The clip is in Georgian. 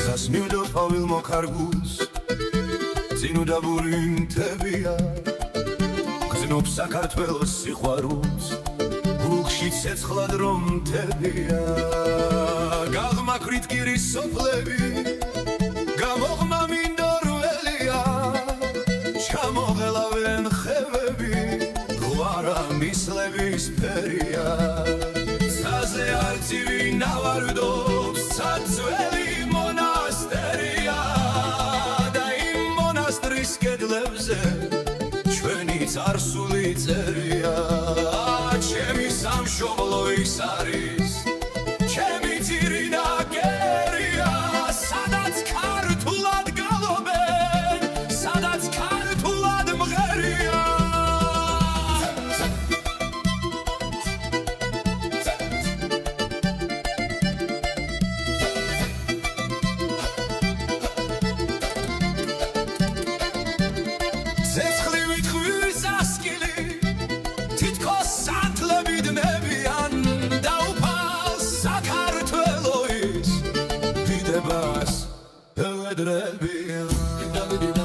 Zasmiudo Pavel Mokargus Zinu da burin tebia Gznob Sakartvelos sikhvarus Ugshi tseცხlad rom tebia Gagmakrit giris soflebi Gamoghma mindorvelia Chamoghelaven khevები Ღვარა მისლების ფერია Ცაზე არცივი ნავარდობს ცაცველი მონასტერია და იმ მონასტრის კედლებზე ჩვენი წარსული წერია ჩემი სამშობლო ის არის ჩემი ძირი ნაგერია სადაც ქართულად გალობენ სადაც ქართულად მღერია Sakar tvelois, Bas, Evedrebia.